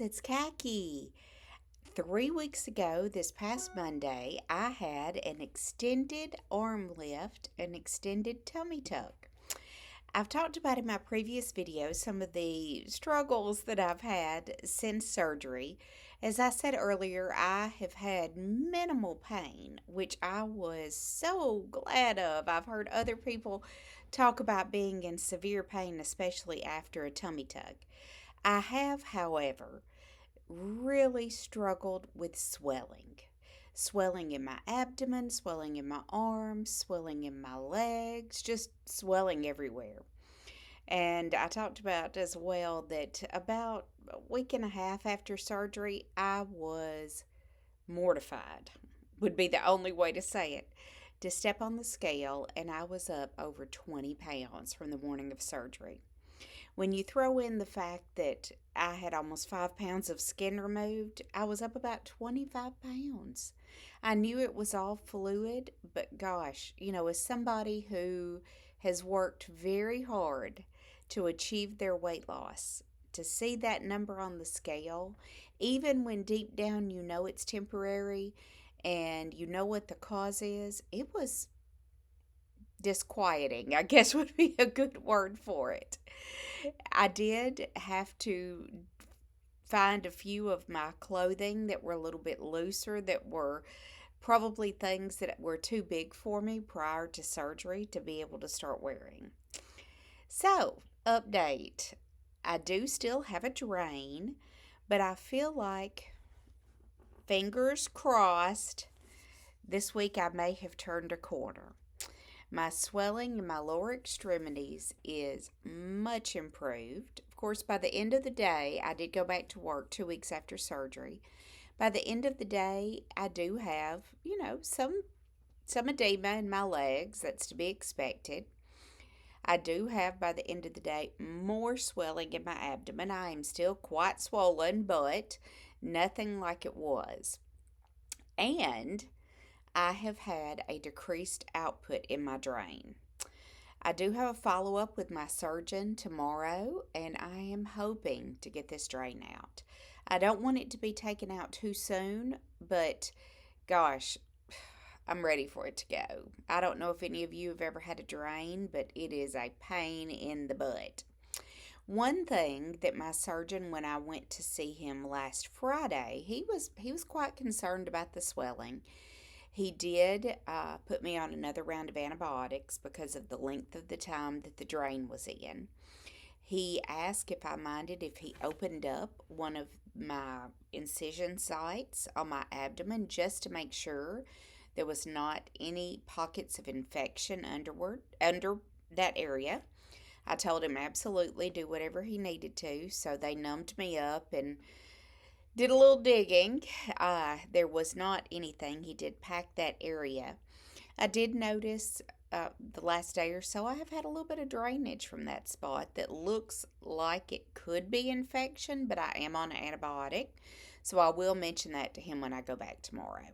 it's Khaki. 3 weeks ago, this past Monday, I had an extended arm lift, an extended tummy tuck. I've talked about in my previous videos some of the struggles that I've had since surgery. As I said earlier, I have had minimal pain, which I was so glad of. I've heard other people talk about being in severe pain, especially after a tummy tuck. I have, however, really struggled with swelling. Swelling in my abdomen, swelling in my arms, swelling in my legs, just swelling everywhere. And I talked about as well that about a week and a half after surgery, I was mortified, would be the only way to say it, to step on the scale, and I was up over 20 pounds from the morning of surgery. When you throw in the fact that I had almost 5 pounds of skin removed, I was up about 25 pounds. I knew it was all fluid, but gosh, as somebody who has worked very hard to achieve their weight loss, to see that number on the scale, even when deep down you know it's temporary and you know what the cause is, it was disquieting, I guess would be a good word for it. I did have to find a few of my clothing that were a little bit looser, that were probably things that were too big for me prior to surgery to be able to start wearing. So, update. I do still have a drain, but I feel like, fingers crossed, this week I may have turned a corner. My swelling in my lower extremities is much improved. Of course, by the end of the day, I did go back to work 2 weeks after surgery. By the end of the day, I do have, some edema in my legs. That's to be expected. I do have, by the end of the day, more swelling in my abdomen. I am still quite swollen, but nothing like it was. And I have had a decreased output in my drain. I do have a follow up with my surgeon tomorrow, and I am hoping to get this drain out. I don't want it to be taken out too soon, but gosh, I'm ready for it to go. I don't know if any of you have ever had a drain, but it is a pain in the butt. One thing that my surgeon, when I went to see him last Friday, he was quite concerned about the swelling. He did put me on another round of antibiotics because of the length of the time that the drain was in. He asked if I minded if he opened up one of my incision sites on my abdomen just to make sure there was not any pockets of infection under that area. I told him absolutely do whatever he needed to, so they numbed me up and did a little digging. There was not anything. He did pack that area. I did notice the last day or so I have had a little bit of drainage from that spot that looks like it could be infection, but I am on an antibiotic, so I will mention that to him when I go back tomorrow.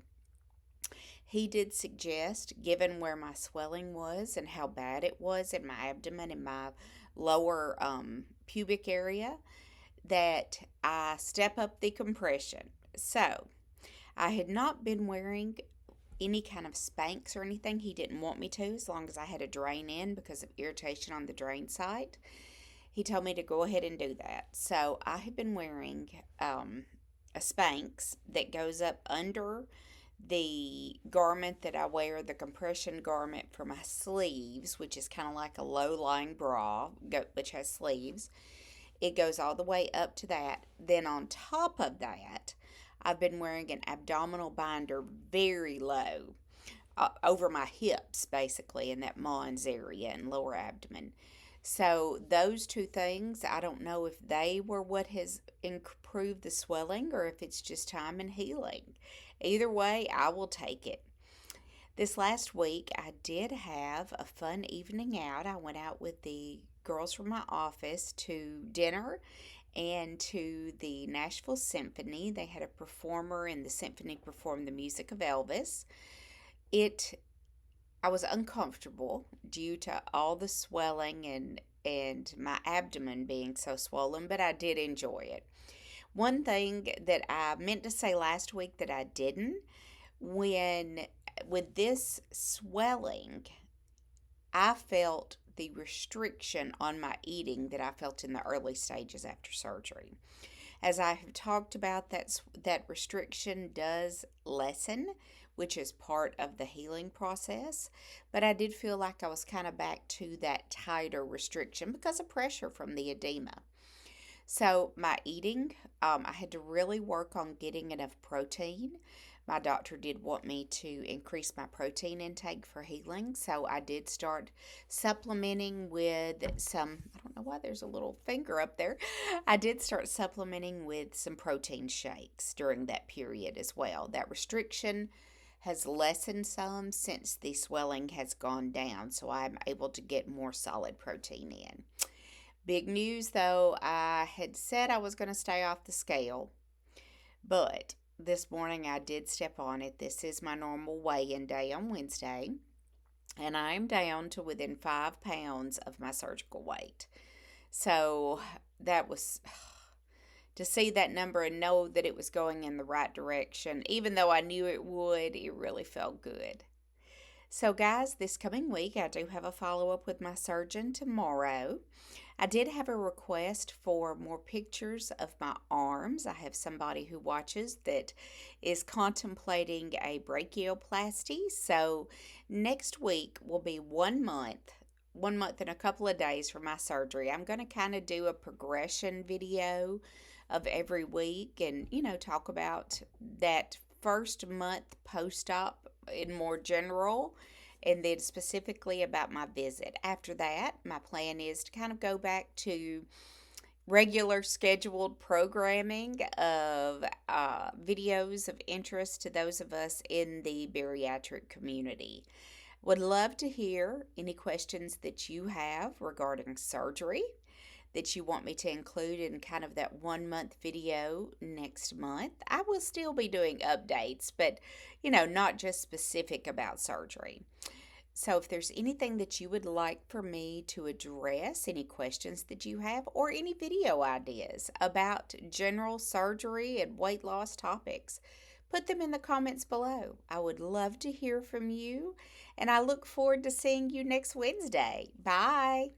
He did suggest, given where my swelling was and how bad it was in my abdomen and my lower pubic area, that I step up the compression. So, I had not been wearing any kind of Spanx or anything. He didn't want me to, as long as I had a drain in because of irritation on the drain site. He told me to go ahead and do that. So, I have been wearing a Spanx that goes up under the garment that I wear, the compression garment for my sleeves, which is kind of like a low-lying bra, which has sleeves. It goes all the way up to that. Then on top of that, I've been wearing an abdominal binder very low, over my hips, basically, in that mons area and lower abdomen. So those two things, I don't know if they were what has improved the swelling or if it's just time and healing. Either way, I will take it. This last week, I did have a fun evening out. I went out with the girls from my office to dinner and to the Nashville Symphony. They had a performer, and the symphony performed the music of Elvis. I was uncomfortable due to all the swelling and my abdomen being so swollen, but I did enjoy it. One thing that I meant to say last week that I didn't, when with this swelling, I felt the restriction on my eating that I felt in the early stages after surgery. As I have talked about, that restriction does lessen, which is part of the healing process. But I did feel like I was kind of back to that tighter restriction because of pressure from the edema. So, my eating, I had to really work on getting enough protein. My doctor did want me to increase my protein intake for healing, so I did start supplementing with some. I don't know why there's a little finger up there. I did start supplementing with some protein shakes during that period as well. That restriction has lessened some since the swelling has gone down, so I'm able to get more solid protein in. Big news though, I had said I was going to stay off the scale, but this morning I did step on it. This is my normal weigh in day on Wednesday, and I'm down to within 5 pounds of my surgical weight. So that was to see that number and know that it was going in the right direction, even though I knew it would, it really felt good. So, guys, this coming week I do have a follow up with my surgeon tomorrow. I did have a request for more pictures of my arms. I have somebody who watches that is contemplating a brachioplasty. So next week will be 1 month, 1 month and a couple of days for my surgery. I'm going to kind of do a progression video of every week and, talk about that first month post op in more general and then specifically about my visit. After that, my plan is to kind of go back to regular scheduled programming of videos of interest to those of us in the bariatric community. Would love to hear any questions that you have regarding surgery that you want me to include in kind of that 1 month video next month. I will still be doing updates, but not just specific about surgery. So, if there's anything that you would like for me to address, any questions that you have, or any video ideas about general surgery and weight loss topics, put them in the comments below. I would love to hear from you, and I look forward to seeing you next Wednesday. Bye.